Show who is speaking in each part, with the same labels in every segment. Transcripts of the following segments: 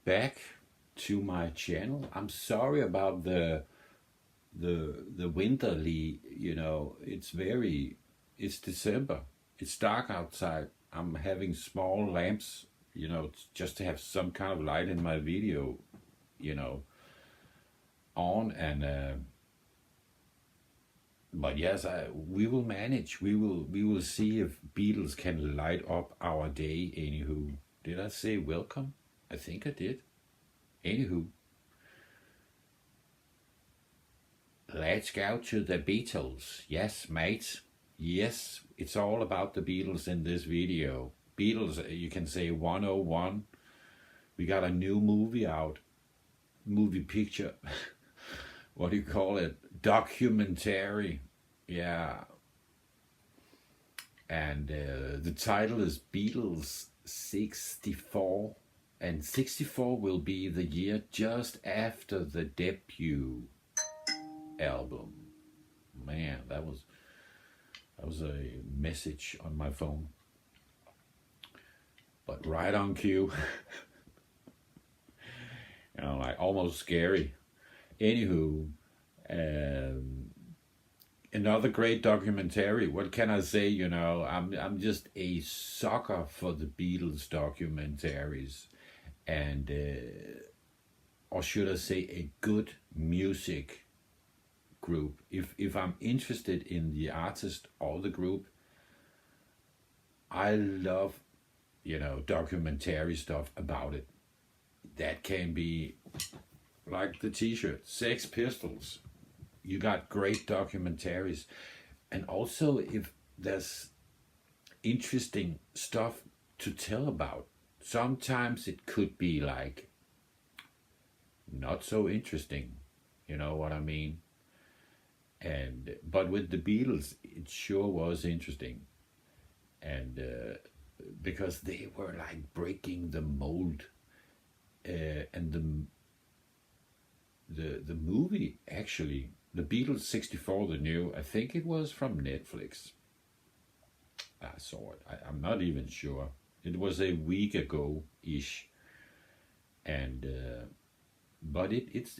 Speaker 1: back to my channel. I'm sorry about the winterly, it's December. It's dark outside. I'm having small lamps, just to have some kind of light in my video, you know, on and but yes, we will manage. We will see if Beatles can light up our day. Anywho, did I say welcome? I think I did. Anywho, let's go to the Beatles. Yes, mate. Yes, it's all about the Beatles in this video. Beatles, you can say 101. We got a new movie out. Movie picture. What do you call it? Documentary. Yeah. And the title is Beatles 64. And 64 will be the year just after the debut album. Man, that was a message on my phone. But right on cue. Like almost scary. Anywho, another great documentary. What can I say? I'm just a sucker for the Beatles documentaries, and or should I say, a good music group. If I'm interested in the artist or the group, I love documentary stuff about it. That can be like the t-shirt, Sex Pistols. You got great documentaries. And also, if there's interesting stuff to tell about, sometimes it could be like not so interesting. You know what I mean? But with the Beatles, it sure was interesting. And because they were like breaking the mold. And the movie, actually, the Beatles 64, the new, I think it was from Netflix. I saw it. I'm not even sure. It was a week ago ish, and but it's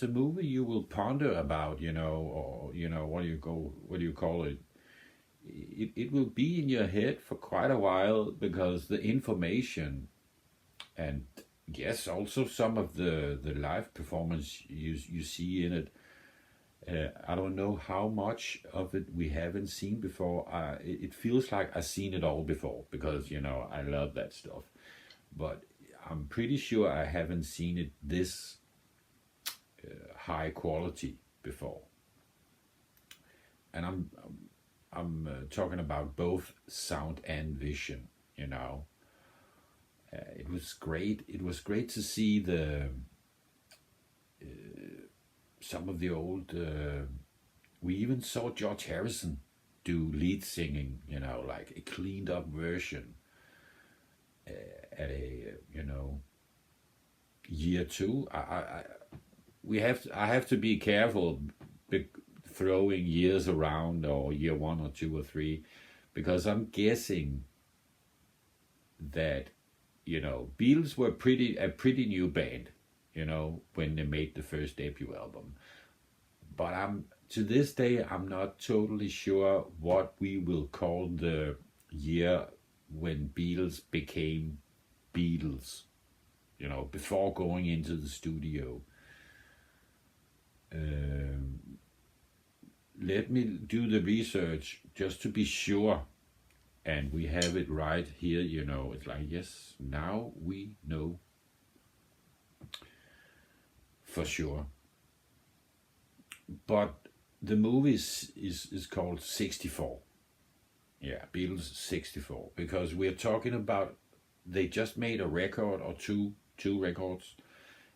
Speaker 1: a movie you will ponder about, or what do you call it? It will be in your head for quite a while, because the information, and yes, also some of the live performance you see in it. I don't know how much of it we haven't seen before. It feels like I've seen it all before, because I love that stuff. But I'm pretty sure I haven't seen it this high quality before. And I'm talking about both sound and vision. It was great. It was great to see the some of the old. We even saw George Harrison do lead singing. Like a cleaned up version at a year two. I have to be careful throwing years around, or year 1 or 2 or 3, because I'm guessing that. Beatles were a pretty new band, when they made the first debut album. But to this day, I'm not totally sure what we will call the year when Beatles became Beatles, before going into the studio. Let me do the research just to be sure. And we have it right here, it's like, yes, now we know for sure. But the movie is called 64. Yeah, Beatles 64. Because we're talking about, they just made a record or two records,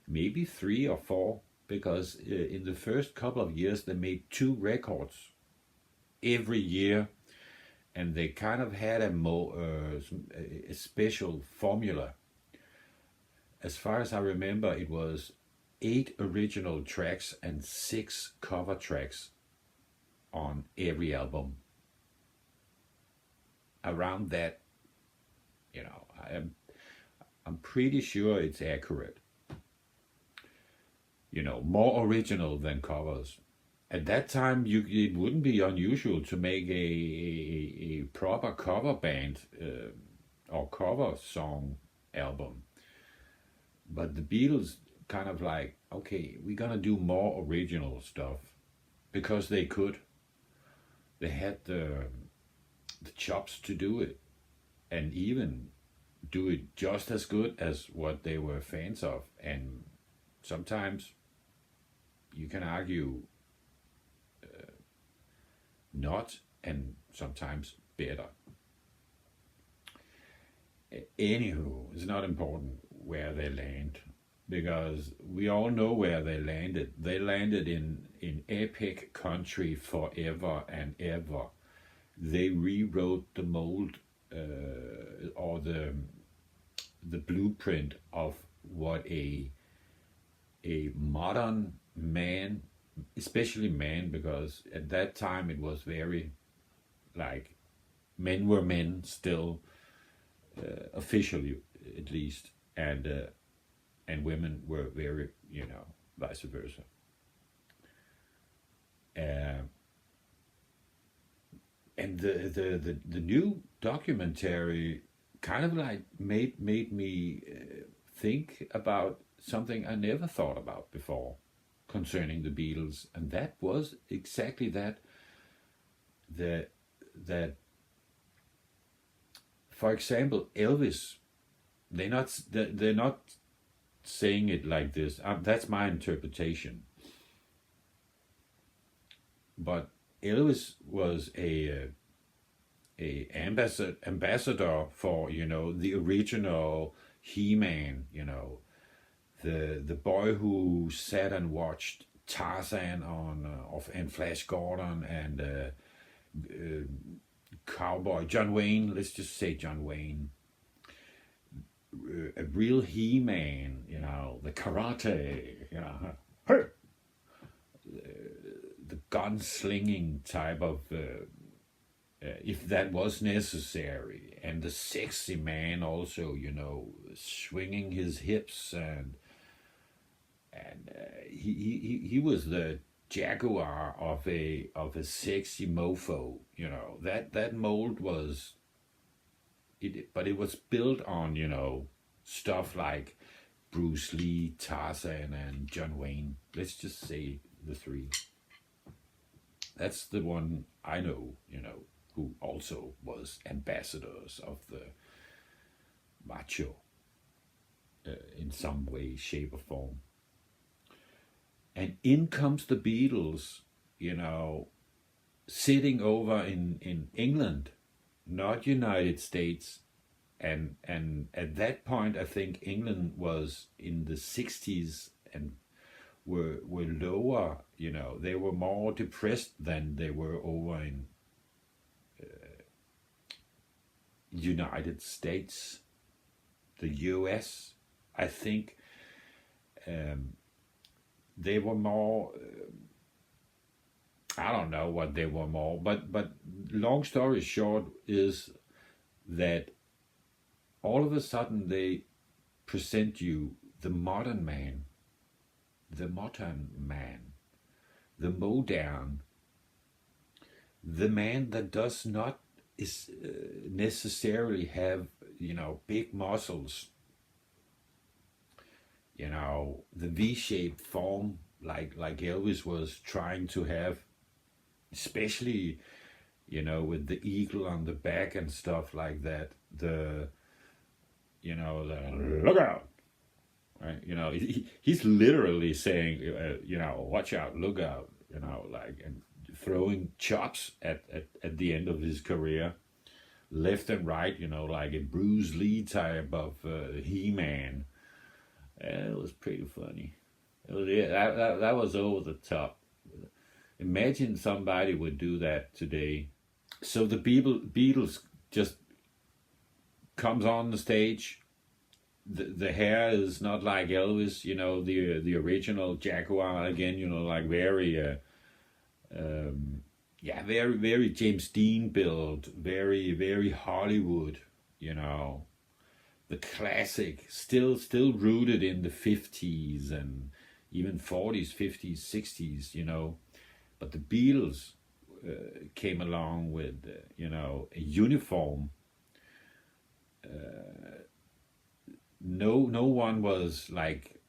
Speaker 1: maybe 3 or 4, because in the first couple of years they made 2 records every year. And they kind of had a special formula. As far as I remember, it was 8 original tracks and 6 cover tracks on every album. Around that, I'm pretty sure it's accurate. More original than covers. At that time, it wouldn't be unusual to make a proper cover band or cover song album. But the Beatles kind of like, okay, we're gonna do more original stuff because they could. They had the chops to do it, and even do it just as good as what they were fans of. And sometimes you can argue not, and sometimes better. Anywho, it's not important where they land, because we all know where they landed. They landed in epic country forever and ever. They rewrote the mold or the blueprint of what a modern man, especially man, because at that time it was very like men were men still, officially at least, and women were very, vice versa. And the new documentary kind of like made me think about something I never thought about before concerning the Beatles, and that was exactly that. That for example, Elvis, they're not saying it like this. That's my interpretation. But Elvis was a ambassador for the original He-Man, the boy who sat and watched Tarzan and Flash Gordon and Cowboy John Wayne. Let's just say John Wayne. A real He-Man, the karate, the gunslinging type of, if that was necessary, and the sexy man also, swinging his hips, and he was the jaguar of a sexy mofo, that mold was it, but it was built on stuff like Bruce Lee, Tarzan, and John Wayne. Let's just say the three. That's the one I know, who also was ambassadors of the macho in some way, shape, or form. And in comes the Beatles, sitting over in England, not United States. And at that point, I think England was in the 60s and were lower, they were more depressed than they were over in United States, the US. I think they were more, I don't know what they were more, but long story short is that all of a sudden they present you the modern man, the man that does not necessarily have, big muscles, the V-shaped form like Elvis was trying to have, especially, with the eagle on the back and stuff like that. The look out, right? He's literally saying, watch out, look out, and throwing chops at the end of his career, left and right, like a Bruce Lee type of He-Man. It was pretty funny. That was over the top. Imagine somebody would do that today. So the Beatles just comes on the stage. The hair is not like Elvis, the original Jaguar again, like very very, very James Dean build, very, very Hollywood, The the classic, still rooted in the 50s and even 40s, 50s, 60s, But the Beatles came along with, a uniform. No one was like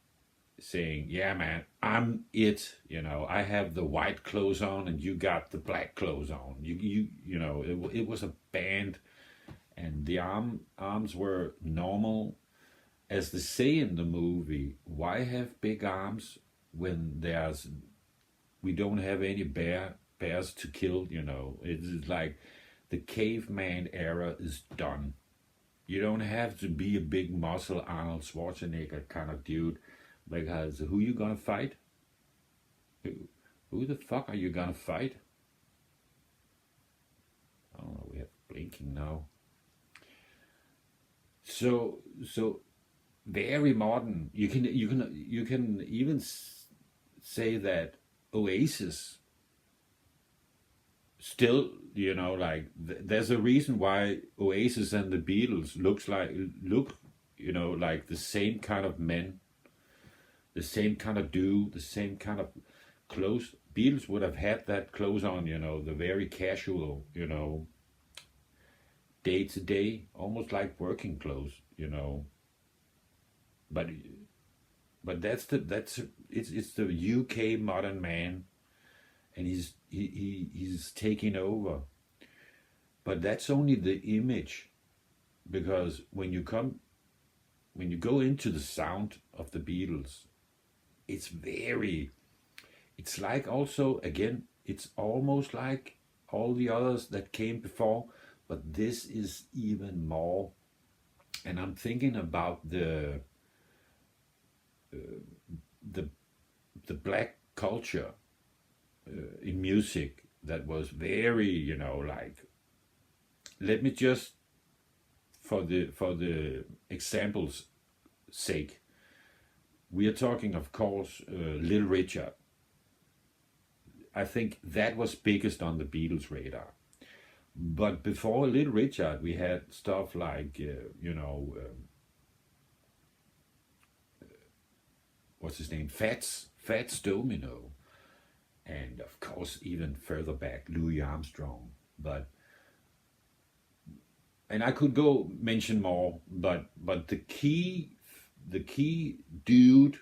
Speaker 1: saying, "Yeah, man, I'm it." I have the white clothes on, and you got the black clothes on. It was a band, and the arms were normal, as they say in the movie. Why have big arms when we don't have any bears to kill? It's like the caveman era is done. You don't have to be a big muscle Arnold Schwarzenegger kind of dude, because who you gonna fight? Who the fuck are you gonna fight? I don't know. We have blinking now. So very modern. You can even say that Oasis still, there's a reason why Oasis and the Beatles look like the same kind of men, the same kind of do, the same kind of clothes. Beatles would have had that clothes on, the very casual, day to day, almost like working clothes, But it's the UK modern man, and he's taking over. But that's only the image, because when you go into the sound of the Beatles, it's like, also, again, it's almost like all the others that came before, but this is even more. And I'm thinking about the black culture in music that was very, let me just, for the example's sake, we are talking, of course, Little Richard. I think that was biggest on the Beatles' radar. But before Little Richard, we had stuff like, what's his name? Fats Domino. And of course, even further back, Louis Armstrong. And I could go mention more, but the key dude,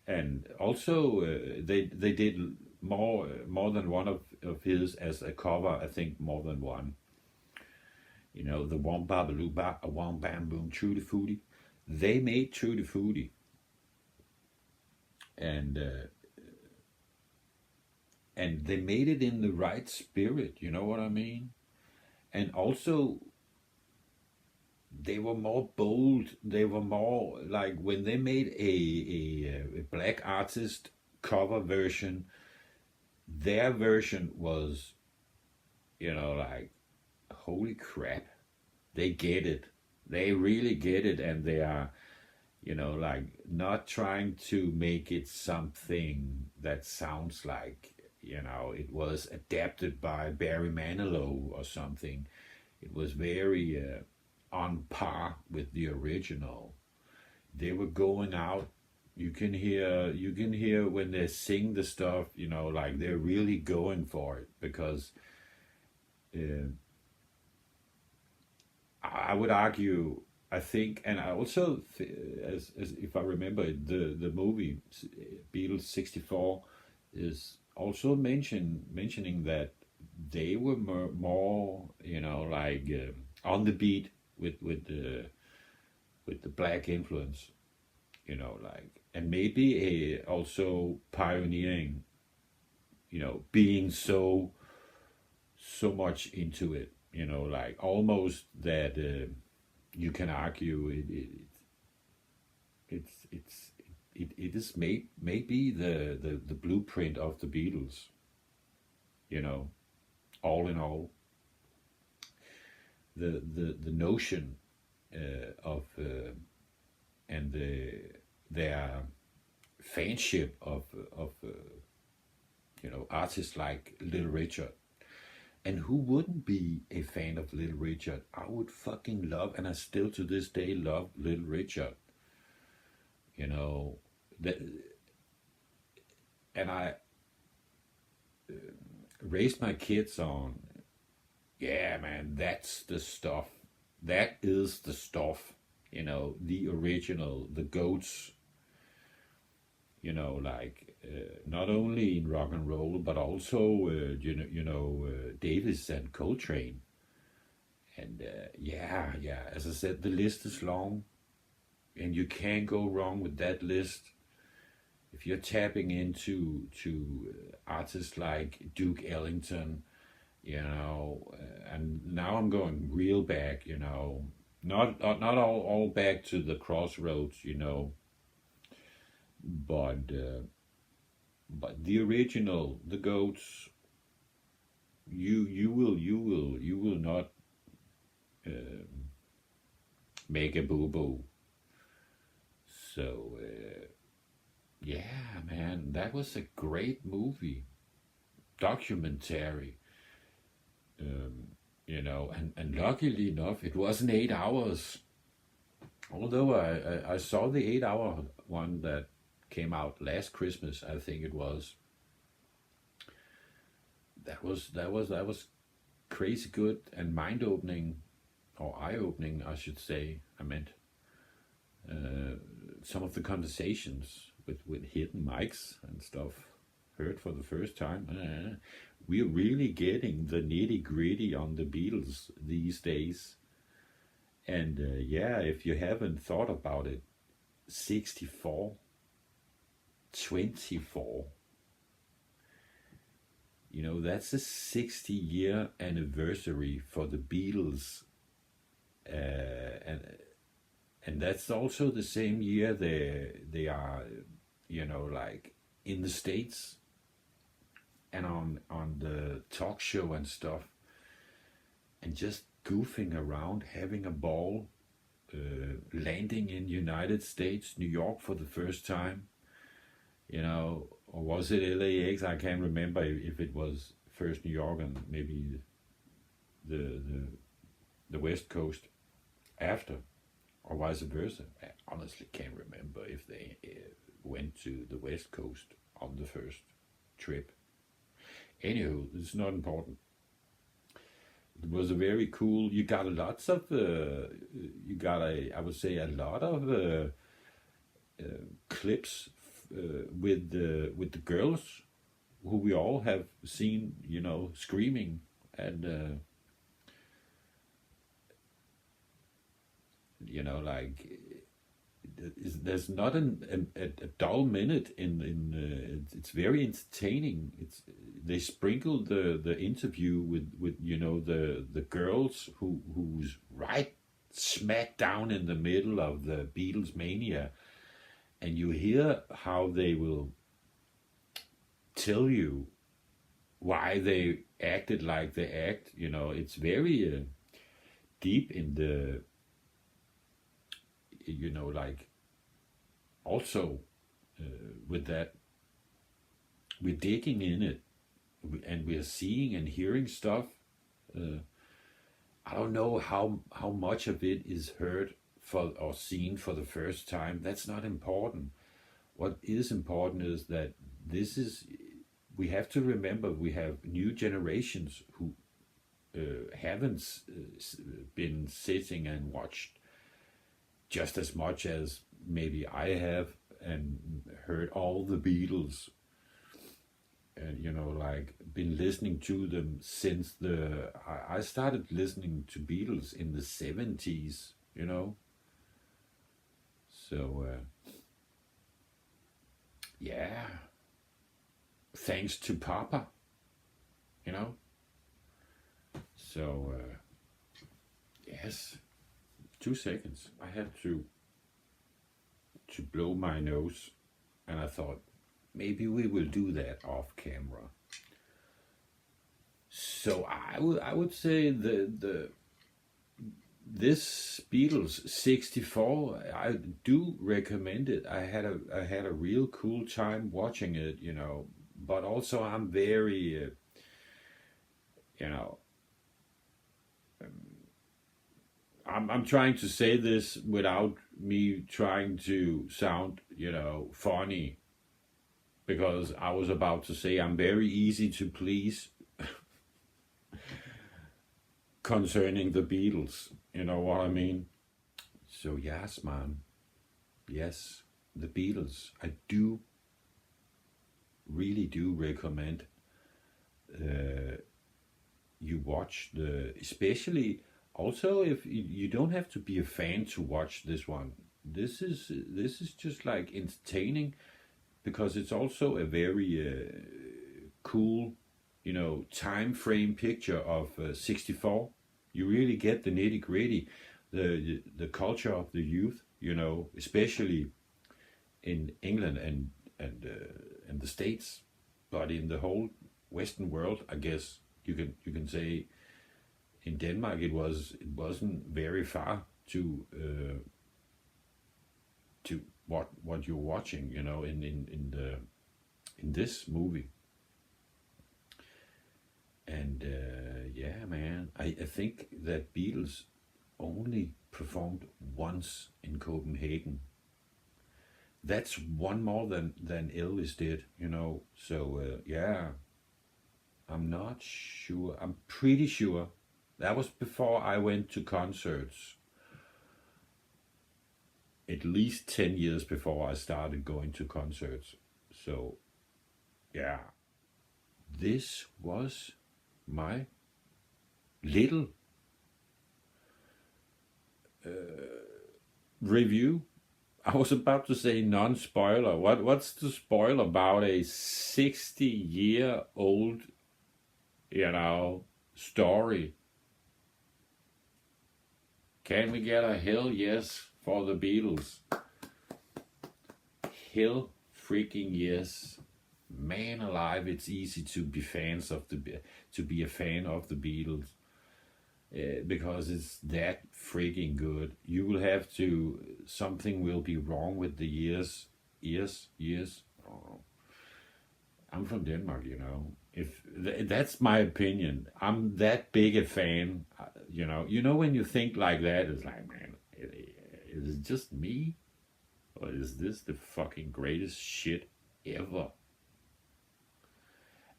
Speaker 1: and also they did more than one of his as a cover. I think more than one. The Wom Babaloo Ba, a Wom Bam Boom Trudy Foodie. They made Trudy Foodie, and they made it in the right spirit. You know what I mean? And also, they were more bold. They were more like, when they made a black artist cover version, their version was, like, holy crap, they get it. They really get it, and they are, like, not trying to make it something that sounds like, it was adapted by Barry Manilow or something. It was very on par with the original. They were going out. You can hear when they sing the stuff, like they're really going for it, because I would argue, I think, and I also, as if I remember it, the movie Beatles '64 is also mentioning that they were more like on the beat with the black influence, like, and maybe also pioneering, being so much into it, like almost that you can argue it is maybe the blueprint of the Beatles, all in all. The notion of and their fanship of artists like Little Richard. And who wouldn't be a fan of Little Richard? I would fucking love, and I still to this day love Little Richard. You know, that, and I raised my kids on, yeah, man, that's the stuff. That is the stuff. You know, the original, the goats. You know, like not only in rock and roll, but also Davis and Coltrane. And yeah, as I said, the list is long, and you can't go wrong with that list. If you're tapping into artists like Duke Ellington, and now I'm going real back, not all back to the crossroads, but the original, the goats, you will not make a boo boo. So yeah, man, that was a great movie, documentary. And luckily enough, it wasn't 8 hours. Although I saw the 8 hour one that came out last Christmas, I think it was. That was crazy good and mind opening, or eye opening, I should say. I meant some of the conversations with hidden mics and stuff heard for the first time. We're really getting the nitty gritty on the Beatles these days. And if you haven't thought about it, 64, 24, that's a 60-year anniversary for the Beatles. And that's also the same year they are, like in the States and on the talk show and stuff, and just goofing around, having a ball, landing in United States, New York for the first time, or was it LAX? I can't remember if it was first New York and maybe the West Coast after, or vice versa. I honestly can't remember if they went to the West Coast on the first trip. Anywho, it's not important. It was a very cool. You got lots of. I would say a lot of clips with the girls who we all have seen, screaming, and like there's not a dull minute in it's very entertaining. They sprinkle the interview with the girls who's right smack down in the middle of the Beatles mania, and you hear how they will tell you why they acted like they act. It's very deep in the like also with that we're digging in it, and we're seeing and hearing stuff. I don't know how much of it is heard or seen for the first time. That's not important. What is important is that we have to remember we have new generations who haven't been sitting and watched just as much as maybe I have and heard all the Beatles, and like been listening to them since I started listening to Beatles in the 70s, so thanks to Papa, so yes. 2 seconds. I had to blow my nose, and I thought maybe we will do that off camera. So I would say this Beatles 64, I do recommend it. I had a real cool time watching it, but also I'm very you know, I'm trying to say this without me trying to sound, funny, because I was about to say I'm very easy to please concerning the Beatles. You know what I mean? So yes, man. Yes, the Beatles. I do really do recommend you watch especially also if you don't have to be a fan to watch this one. This is just like entertaining, because it's also a very cool, time frame picture of 64. You really get the nitty gritty, the culture of the youth, especially in England and the States, but in the whole Western world, I guess you can say. In Denmark, it wasn't very far to what you're watching, in this movie. And yeah, man, I think that Beatles only performed once in Copenhagen. That's one more than Elvis did, So yeah, I'm not sure. I'm pretty sure that was before I went to concerts. At least 10 years before I started going to concerts. So yeah, this was my little review. I was about to say non-spoiler. What's the spoil about a 60-year-old, story? Can we get a hell yes for the Beatles? Hell freaking yes. Man alive, it's easy to be a fan of the Beatles. Because it's that freaking good. You will have to, something will be wrong with the years. Oh, I'm from Denmark, If that's my opinion, I'm that big a fan. When you think like that, it's like, man, is it just me, or is this the fucking greatest shit ever?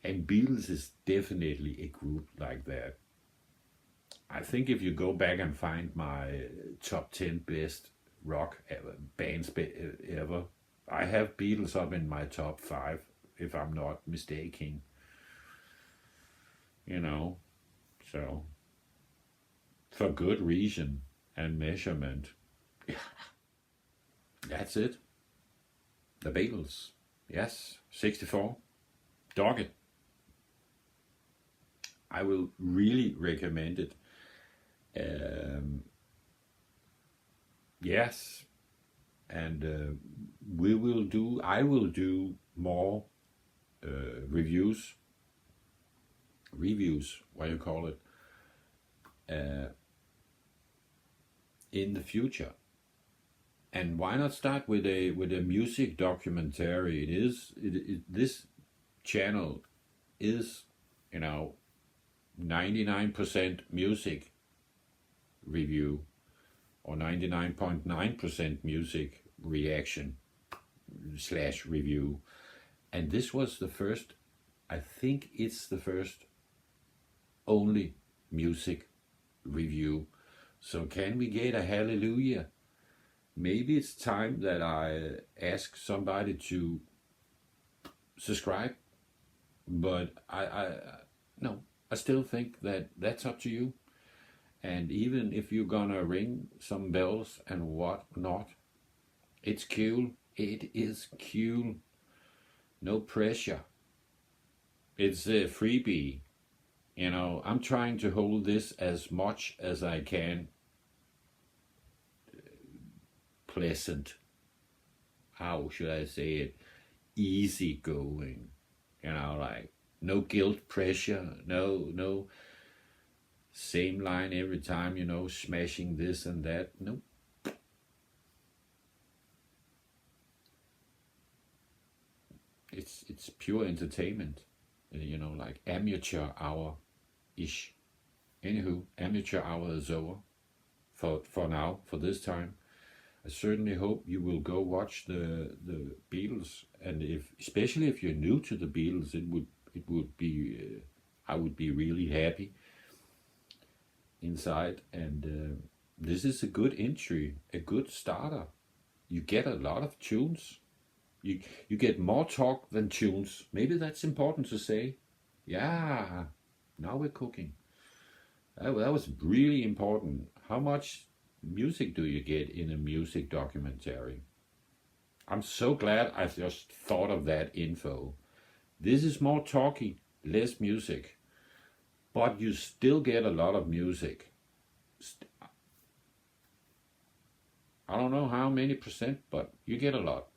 Speaker 1: And Beatles is definitely a group like that. I think if you go back and find my top 10 best rock bands ever, I have Beatles up in my top 5, if I'm not mistaken. So for good reason and measurement. That's it. The Beatles. Yes, 64. Dog it. I will really recommend it. Yes, and I will do more reviews, what you call it, in the future. And why not start with a music documentary? This channel is 99% music review, or 99.9% music reaction / review. And this was the first, I think it's the first only music review. So can we get a hallelujah? Maybe it's time that I ask somebody to subscribe, but I still think that that's up to you. And even if you're gonna ring some bells and whatnot, it's cool. It is cool. No pressure. It's a freebie. I'm trying to hold this as much as I can pleasant. How should I say it? Easy going. Like no guilt pressure. No same line every time, smashing this and that. Nope. It's pure entertainment, like amateur hour ish. Anywho, amateur hour is over for now, for this time. I certainly hope you will go watch the Beatles, and especially if you're new to the Beatles, it would be I would be really happy inside. And this is a good entry, a good starter. You get a lot of tunes. You get more talk than tunes. Maybe that's important to say. Yeah, now we're cooking. That was really important. How much music do you get in a music documentary? I'm so glad I just thought of that info. This is more talky, less music, but you still get a lot of music. I don't know how many percent, but you get a lot.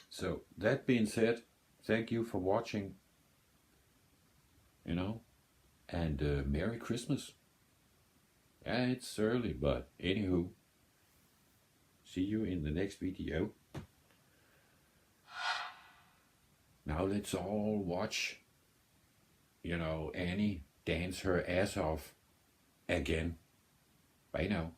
Speaker 1: So that being said, thank you for watching, and Merry Christmas. Yeah, it's early, but anywho, see you in the next video. Now let's all watch, Annie dance her ass off again. Bye now.